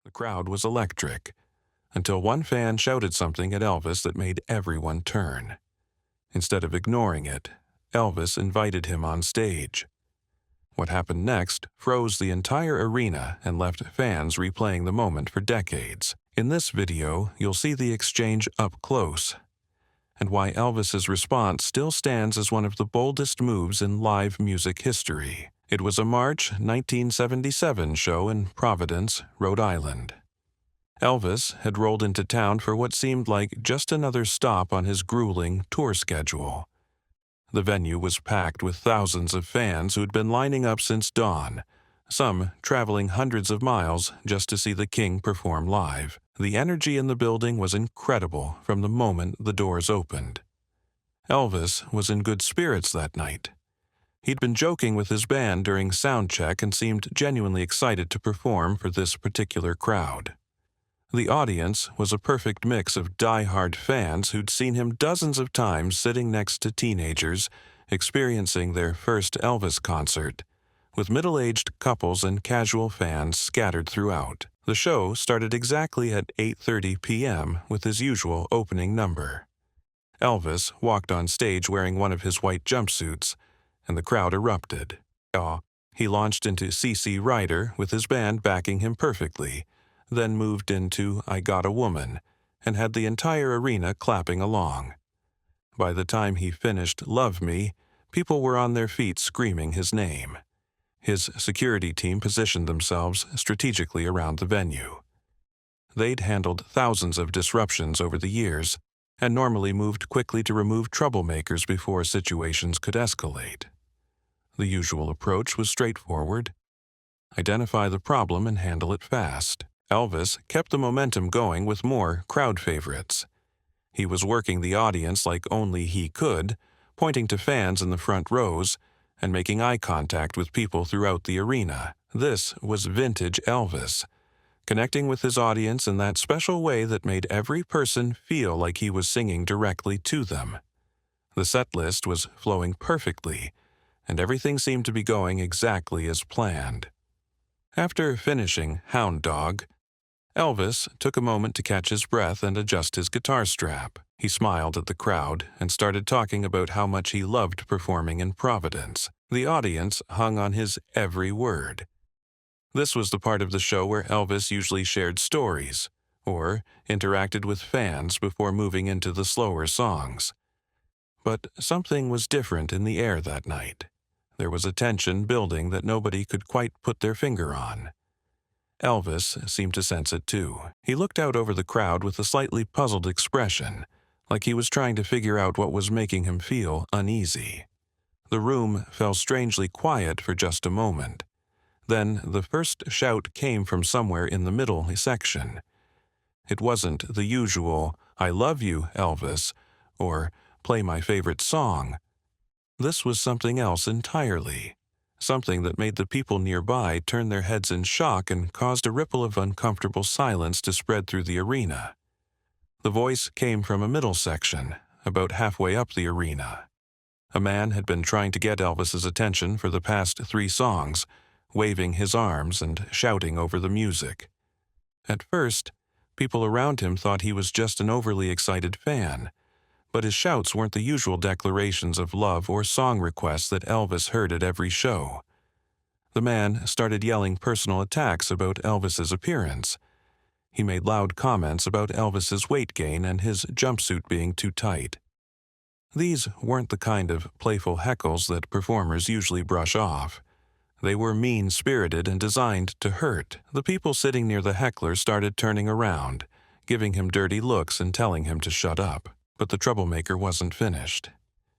The crowd was electric, until one fan shouted something at Elvis that made everyone turn. Instead of ignoring it, Elvis invited him on stage. What happened next froze the entire arena and left fans replaying the moment for decades. In this video, you'll see the exchange up close, and why Elvis's response still stands as one of the boldest moves in live music history. It was a March 1977 show in Providence, Rhode Island. Elvis had rolled into town for what seemed like just another stop on his grueling tour schedule. The venue was packed with thousands of fans who'd been lining up since dawn, some traveling hundreds of miles just to see the King perform live. The energy in the building was incredible from the moment the doors opened. Elvis was in good spirits that night. He'd been joking with his band during sound check and seemed genuinely excited to perform for this particular crowd. The audience was a perfect mix of die-hard fans who'd seen him dozens of times sitting next to teenagers experiencing their first Elvis concert, with middle-aged couples and casual fans scattered throughout. The show started exactly at 8:30 p.m. with his usual opening number. Elvis walked on stage wearing one of his white jumpsuits, and the crowd erupted. He launched into CC Rider with his band backing him perfectly, then moved into I Got a Woman, and had the entire arena clapping along. By the time he finished Love Me, people were on their feet screaming his name. His security team positioned themselves strategically around the venue. They'd handled thousands of disruptions over the years, and normally moved quickly to remove troublemakers before situations could escalate. The usual approach was straightforward: identify the problem and handle it fast. Elvis kept the momentum going with more crowd favorites. He was working the audience like only he could, pointing to fans in the front rows and making eye contact with people throughout the arena. This was vintage Elvis, connecting with his audience in that special way that made every person feel like he was singing directly to them. The set list was flowing perfectly, and everything seemed to be going exactly as planned. After finishing Hound Dog, Elvis took a moment to catch his breath and adjust his guitar strap. He smiled at the crowd and started talking about how much he loved performing in Providence. The audience hung on his every word. This was the part of the show where Elvis usually shared stories or interacted with fans before moving into the slower songs. But something was different in the air that night. There was a tension building that nobody could quite put their finger on. Elvis seemed to sense it too. He looked out over the crowd with a slightly puzzled expression, like he was trying to figure out what was making him feel uneasy. The room fell strangely quiet for just a moment. Then the first shout came from somewhere in the middle section. It wasn't the usual, "I love you, Elvis," or "play my favorite song." This was something else entirely, something that made the people nearby turn their heads in shock and caused a ripple of uncomfortable silence to spread through the arena. The voice came from a middle section, about halfway up the arena. A man had been trying to get Elvis's attention for the past 3 songs, waving his arms and shouting over the music. At first, people around him thought he was just an overly excited fan, but his shouts weren't the usual declarations of love or song requests that Elvis heard at every show. The man started yelling personal attacks about Elvis's appearance. He made loud comments about Elvis's weight gain and his jumpsuit being too tight. These weren't the kind of playful heckles that performers usually brush off. They were mean-spirited and designed to hurt. The people sitting near the heckler started turning around, giving him dirty looks and telling him to shut up. But the troublemaker wasn't finished.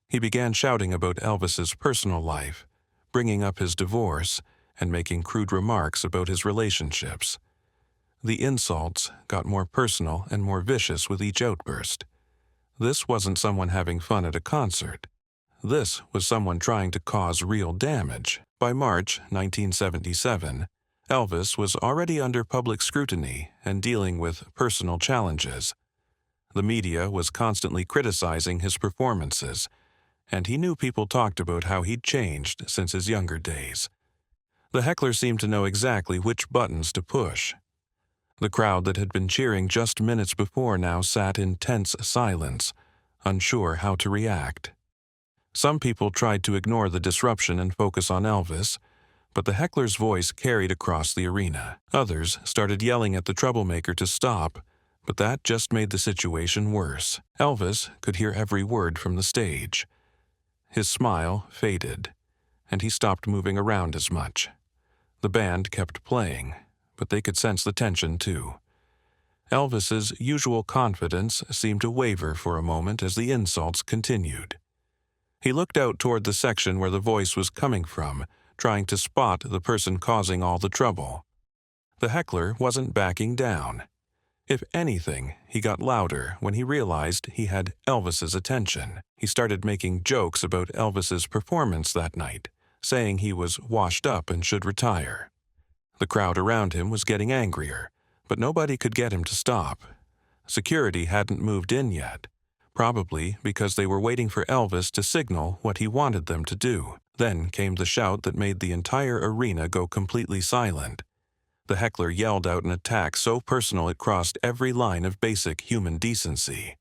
He began shouting about Elvis's personal life, bringing up his divorce, and making crude remarks about his relationships. The insults got more personal and more vicious with each outburst. This wasn't someone having fun at a concert. This was someone trying to cause real damage. By March 1977, Elvis was already under public scrutiny and dealing with personal challenges. The media was constantly criticizing his performances, and he knew people talked about how he'd changed since his younger days. The heckler seemed to know exactly which buttons to push. The crowd that had been cheering just minutes before now sat in tense silence, unsure how to react. Some people tried to ignore the disruption and focus on Elvis, but the heckler's voice carried across the arena. Others started yelling at the troublemaker to stop, but that just made the situation worse. Elvis could hear every word from the stage. His smile faded, and he stopped moving around as much. The band kept playing, but they could sense the tension too. Elvis's usual confidence seemed to waver for a moment as the insults continued. He looked out toward the section where the voice was coming from, trying to spot the person causing all the trouble. The heckler wasn't backing down. If anything, he got louder when he realized he had Elvis's attention. He started making jokes about Elvis's performance that night, saying he was washed up and should retire. The crowd around him was getting angrier, but nobody could get him to stop. Security hadn't moved in yet, probably because they were waiting for Elvis to signal what he wanted them to do. Then came the shout that made the entire arena go completely silent. The heckler yelled out an attack so personal it crossed every line of basic human decency.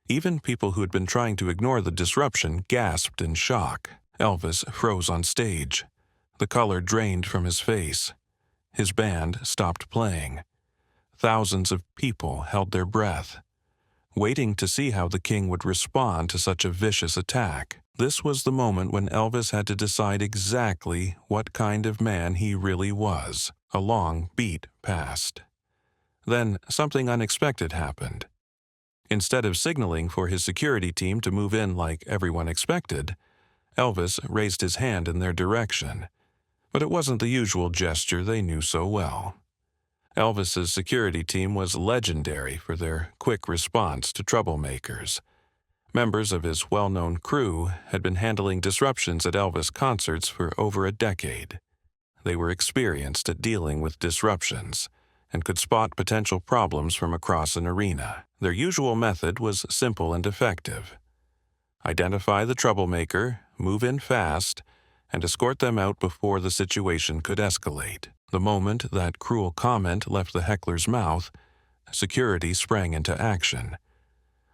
Even people who had been trying to ignore the disruption gasped in shock. Elvis froze on stage. The color drained from his face. His band stopped playing. Thousands of people held their breath, waiting to see how the king would respond to such a vicious attack. This was the moment when Elvis had to decide exactly what kind of man he really was. A long beat passed. Then something unexpected happened. Instead of signaling for his security team to move in like everyone expected, Elvis raised his hand in their direction. But it wasn't the usual gesture they knew so well. Elvis's security team was legendary for their quick response to troublemakers. Members of his well-known crew had been handling disruptions at Elvis concerts for over a decade. They were experienced at dealing with disruptions and could spot potential problems from across an arena. Their usual method was simple and effective. Identify the troublemaker, move in fast, and escort them out before the situation could escalate. The moment that cruel comment left the heckler's mouth, security sprang into action.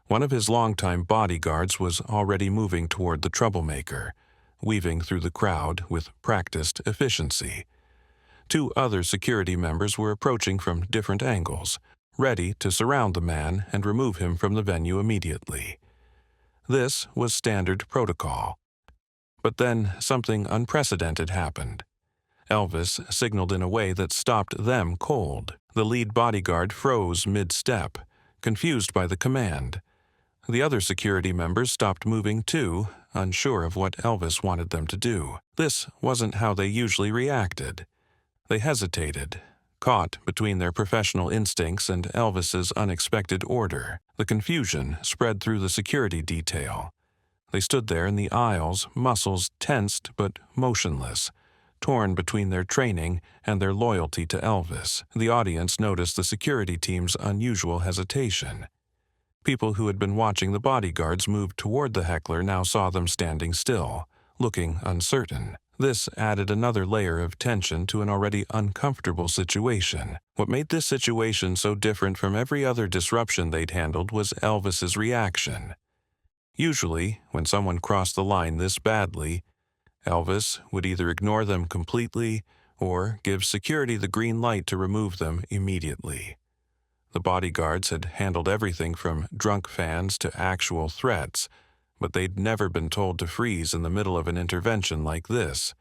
One of his longtime bodyguards was already moving toward the troublemaker, weaving through the crowd with practiced efficiency. Two other security members were approaching from different angles, ready to surround the man and remove him from the venue immediately. This was standard protocol. But then something unprecedented happened. Elvis signaled in a way that stopped them cold. The lead bodyguard froze mid-step, confused by the command. The other security members stopped moving too, unsure of what Elvis wanted them to do. This wasn't how they usually reacted. They hesitated, caught between their professional instincts and Elvis's unexpected order. The confusion spread through the security detail. They stood there in the aisles, muscles tensed but motionless, torn between their training and their loyalty to Elvis. The audience noticed the security team's unusual hesitation. People who had been watching the bodyguards move toward the heckler now saw them standing still, looking uncertain. This added another layer of tension to an already uncomfortable situation. What made this situation so different from every other disruption they'd handled was Elvis's reaction. Usually, when someone crossed the line this badly, Elvis would either ignore them completely or give security the green light to remove them immediately. The bodyguards had handled everything from drunk fans to actual threats, but they'd never been told to freeze in the middle of an intervention like this.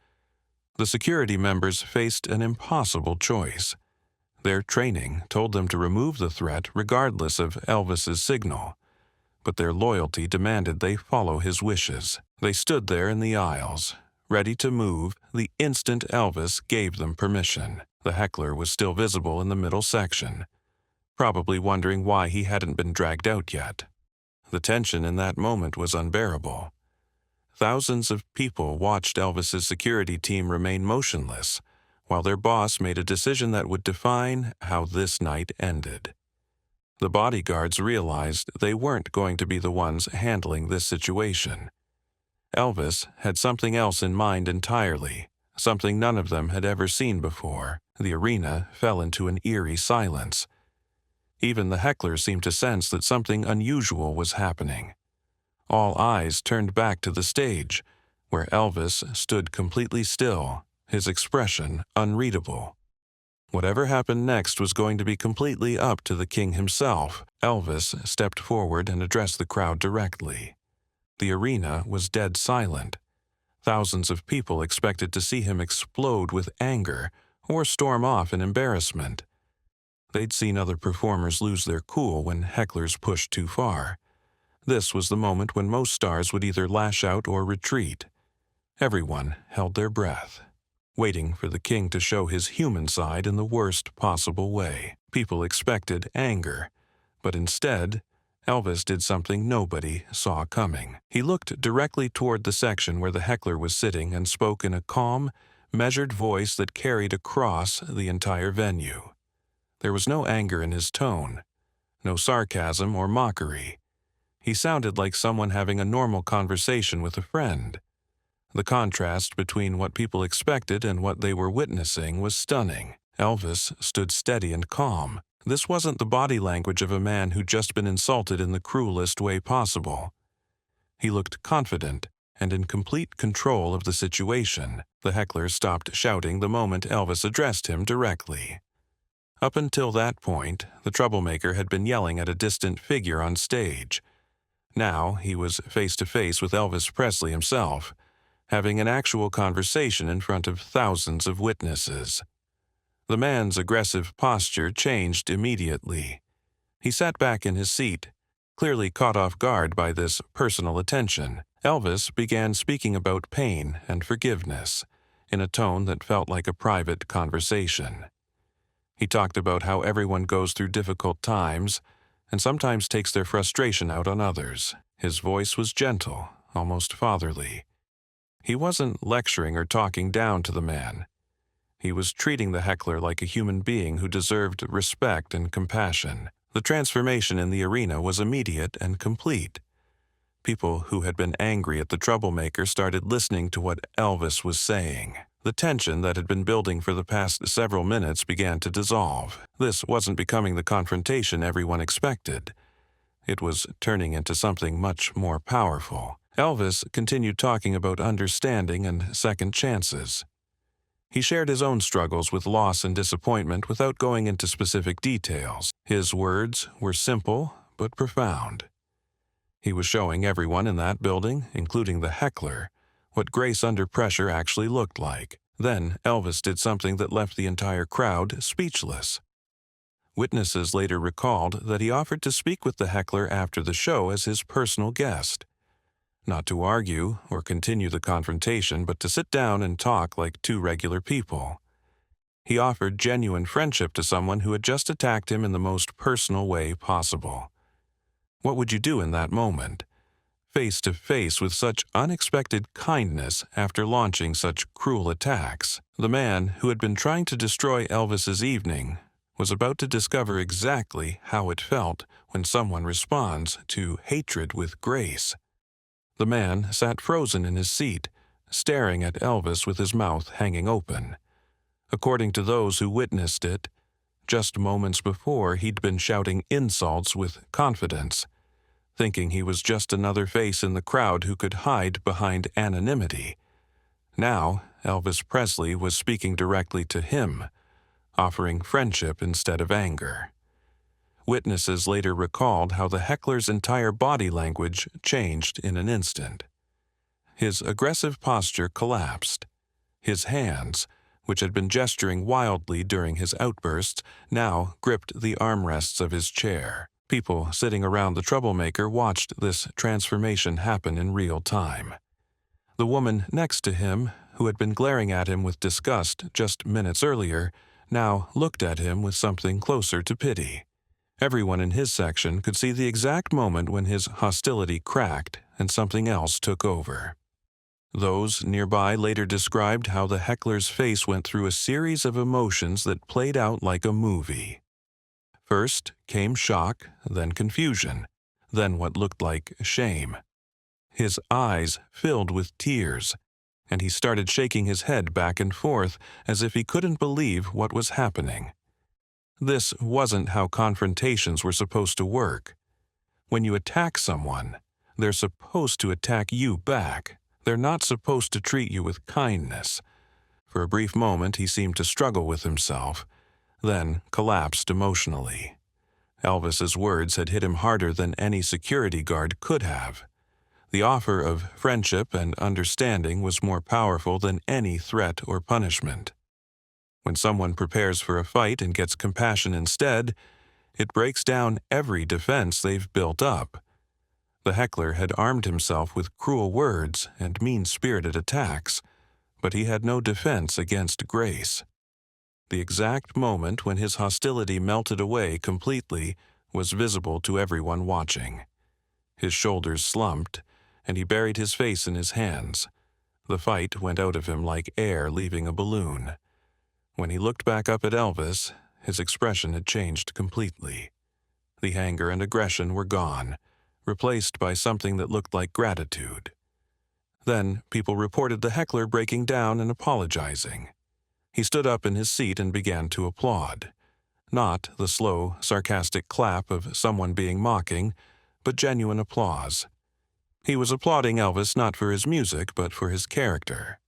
The security members faced an impossible choice. Their training told them to remove the threat regardless of Elvis's signal, but their loyalty demanded they follow his wishes. They stood there in the aisles, ready to move the instant Elvis gave them permission. The heckler was still visible in the middle section, probably wondering why he hadn't been dragged out yet. The tension in that moment was unbearable. Thousands of people watched Elvis's security team remain motionless, while their boss made a decision that would define how this night ended. The bodyguards realized they weren't going to be the ones handling this situation. Elvis had something else in mind entirely, something none of them had ever seen before. The arena fell into an eerie silence. Even the hecklers seemed to sense that something unusual was happening. All eyes turned back to the stage, where Elvis stood completely still, his expression unreadable. Whatever happened next was going to be completely up to the king himself. Elvis stepped forward and addressed the crowd directly. The arena was dead silent. Thousands of people expected to see him explode with anger or storm off in embarrassment. They'd seen other performers lose their cool when hecklers pushed too far. This was the moment when most stars would either lash out or retreat. Everyone held their breath, waiting for the king to show his human side in the worst possible way. People expected anger, but instead, Elvis did something nobody saw coming. He looked directly toward the section where the heckler was sitting and spoke in a calm, measured voice that carried across the entire venue. There was no anger in his tone, no sarcasm or mockery. He sounded like someone having a normal conversation with a friend. The contrast between what people expected and what they were witnessing was stunning. Elvis stood steady and calm. This wasn't the body language of a man who'd just been insulted in the cruelest way possible. He looked confident and in complete control of the situation. The heckler stopped shouting the moment Elvis addressed him directly. Up until that point, the troublemaker had been yelling at a distant figure on stage. Now he was face to face with Elvis Presley himself, having an actual conversation in front of thousands of witnesses. The man's aggressive posture changed immediately. He sat back in his seat, clearly caught off guard by this personal attention. Elvis began speaking about pain and forgiveness, in a tone that felt like a private conversation. He talked about how everyone goes through difficult times and sometimes takes their frustration out on others. His voice was gentle, almost fatherly. He wasn't lecturing or talking down to the man. He was treating the heckler like a human being who deserved respect and compassion. The transformation in the arena was immediate and complete. People who had been angry at the troublemaker started listening to what Elvis was saying. The tension that had been building for the past several minutes began to dissolve. This wasn't becoming the confrontation everyone expected. It was turning into something much more powerful. Elvis continued talking about understanding and second chances. He shared his own struggles with loss and disappointment without going into specific details. His words were simple but profound. He was showing everyone in that building, including the heckler, what grace under pressure actually looked like. Then Elvis did something that left the entire crowd speechless. Witnesses later recalled that he offered to speak with the heckler after the show as his personal guest. Not to argue or continue the confrontation, but to sit down and talk like two regular people. He offered genuine friendship to someone who had just attacked him in the most personal way possible. What would you do in that moment? Face to face with such unexpected kindness after launching such cruel attacks. The man who had been trying to destroy Elvis's evening was about to discover exactly how it felt when someone responds to hatred with grace. The man sat frozen in his seat, staring at Elvis with his mouth hanging open. According to those who witnessed it, just moments before he'd been shouting insults with confidence, thinking he was just another face in the crowd who could hide behind anonymity. Now, Elvis Presley was speaking directly to him, offering friendship instead of anger. Witnesses later recalled how the heckler's entire body language changed in an instant. His aggressive posture collapsed. His hands, which had been gesturing wildly during his outbursts, now gripped the armrests of his chair. People sitting around the troublemaker watched this transformation happen in real time. The woman next to him, who had been glaring at him with disgust just minutes earlier, now looked at him with something closer to pity. Everyone in his section could see the exact moment when his hostility cracked and something else took over. Those nearby later described how the heckler's face went through a series of emotions that played out like a movie. First came shock, then confusion, then what looked like shame. His eyes filled with tears, and he started shaking his head back and forth as if he couldn't believe what was happening. This wasn't how confrontations were supposed to work. When you attack someone, they're supposed to attack you back. They're not supposed to treat you with kindness. For a brief moment, he seemed to struggle with himself, then collapsed emotionally. Elvis's words had hit him harder than any security guard could have. The offer of friendship and understanding was more powerful than any threat or punishment. When someone prepares for a fight and gets compassion instead, it breaks down every defense they've built up. The heckler had armed himself with cruel words and mean-spirited attacks, but he had no defense against grace. The exact moment when his hostility melted away completely was visible to everyone watching. His shoulders slumped, and he buried his face in his hands. The fight went out of him like air leaving a balloon. When he looked back up at Elvis, his expression had changed completely. The anger and aggression were gone, replaced by something that looked like gratitude. Then people reported the heckler breaking down and apologizing. He stood up in his seat and began to applaud. Not the slow, sarcastic clap of someone being mocking, but genuine applause. He was applauding Elvis not for his music, but for his character.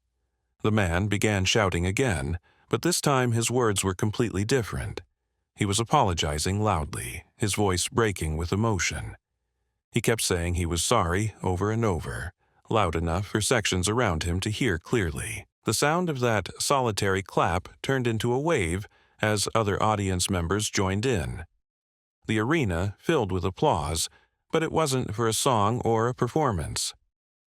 The man began shouting again, but this time his words were completely different. He was apologizing loudly, his voice breaking with emotion. He kept saying he was sorry over and over, loud enough for sections around him to hear clearly. The sound of that solitary clap turned into a wave as other audience members joined in. The arena filled with applause, but it wasn't for a song or a performance.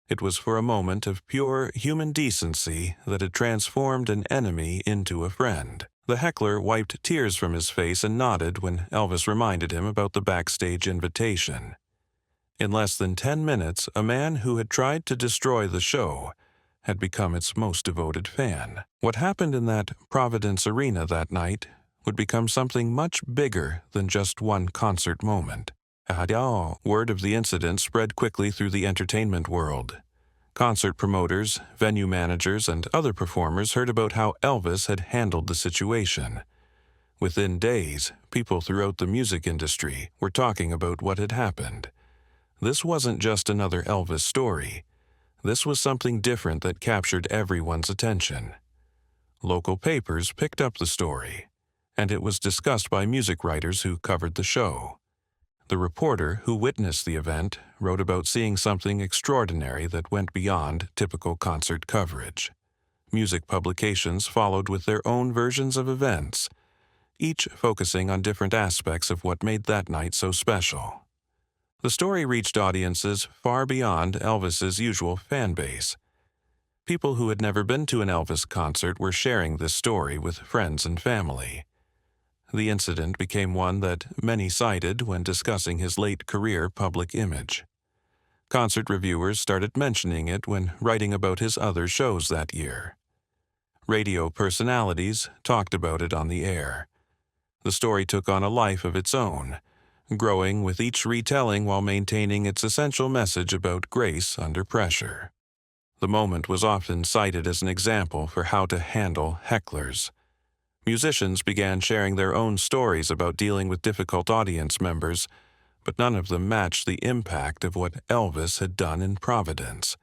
It was for a moment of pure human decency that had transformed an enemy into a friend. The heckler wiped tears from his face and nodded when Elvis reminded him about the backstage invitation. In less than 10 minutes, a man who had tried to destroy the show had become its most devoted fan. What happened in that Providence arena that night would become something much bigger than just one concert moment. Word of the incident spread quickly through the entertainment world. Concert promoters, venue managers, and other performers heard about how Elvis had handled the situation. Within days, people throughout the music industry were talking about what had happened. This wasn't just another Elvis story. This was something different that captured everyone's attention. Local papers picked up the story, and it was discussed by music writers who covered the show. The reporter who witnessed the event wrote about seeing something extraordinary that went beyond typical concert coverage. Music publications followed with their own versions of events, each focusing on different aspects of what made that night so special. The story reached audiences far beyond Elvis's usual fan base. People who had never been to an Elvis concert were sharing this story with friends and family. The incident became one that many cited when discussing his late career public image. Concert reviewers started mentioning it when writing about his other shows that year. Radio personalities talked about it on the air. The story took on a life of its own, growing with each retelling while maintaining its essential message about grace under pressure. The moment was often cited as an example for how to handle hecklers. Musicians began sharing their own stories about dealing with difficult audience members, but none of them matched the impact of what Elvis had done in Providence.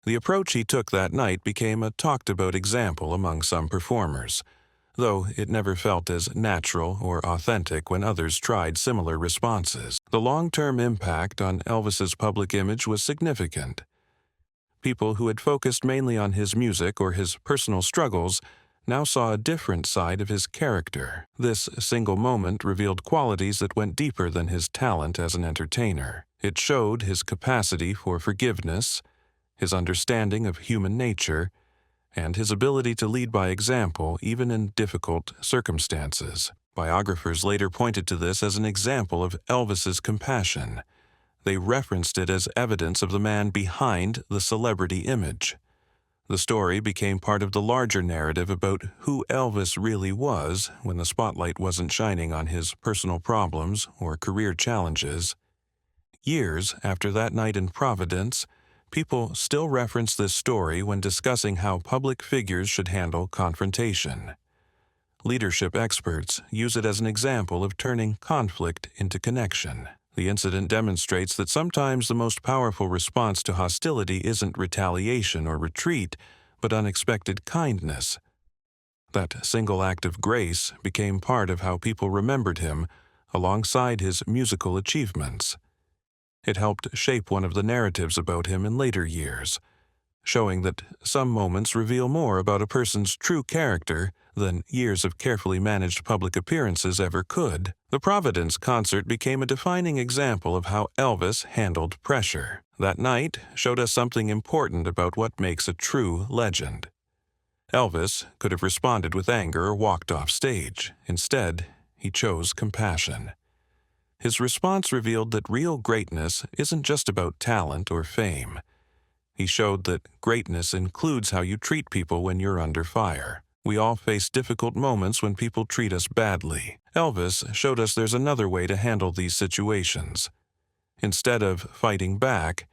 The approach he took that night became a talked-about example among some performers, though it never felt as natural or authentic when others tried similar responses. The long-term impact on Elvis's public image was significant. People who had focused mainly on his music or his personal struggles now saw a different side of his character. This single moment revealed qualities that went deeper than his talent as an entertainer. It showed his capacity for forgiveness, his understanding of human nature, and his ability to lead by example even in difficult circumstances. Biographers later pointed to this as an example of Elvis's compassion. They referenced it as evidence of the man behind the celebrity image. The story became part of the larger narrative about who Elvis really was when the spotlight wasn't shining on his personal problems or career challenges. Years after that night in Providence, People still reference this story when discussing how public figures should handle confrontation. Leadership experts use it as an example of turning conflict into connection. The incident demonstrates that sometimes the most powerful response to hostility isn't retaliation or retreat, but unexpected kindness. That single act of grace became part of how people remembered him, alongside his musical achievements. It helped shape one of the narratives about him in later years, showing that some moments reveal more about a person's true character than years of carefully managed public appearances ever could. The Providence concert became a defining example of how Elvis handled pressure. That night showed us something important about what makes a true legend. Elvis could have responded with anger or walked off stage. Instead, he chose compassion. His response revealed that real greatness isn't just about talent or fame. He showed that greatness includes how you treat people when you're under fire. We all face difficult moments when people treat us badly. Elvis showed us there's another way to handle these situations. Instead of fighting back,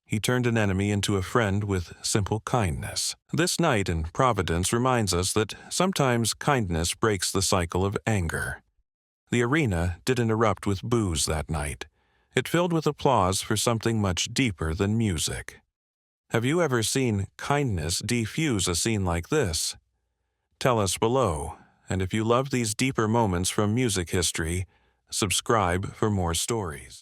he turned an enemy into a friend with simple kindness. This night in Providence reminds us that sometimes kindness breaks the cycle of anger. The arena didn't erupt with boos that night. It filled with applause for something much deeper than music. Have you ever seen kindness defuse a scene like this? Tell us below, and if you love these deeper moments from music history, subscribe for more stories.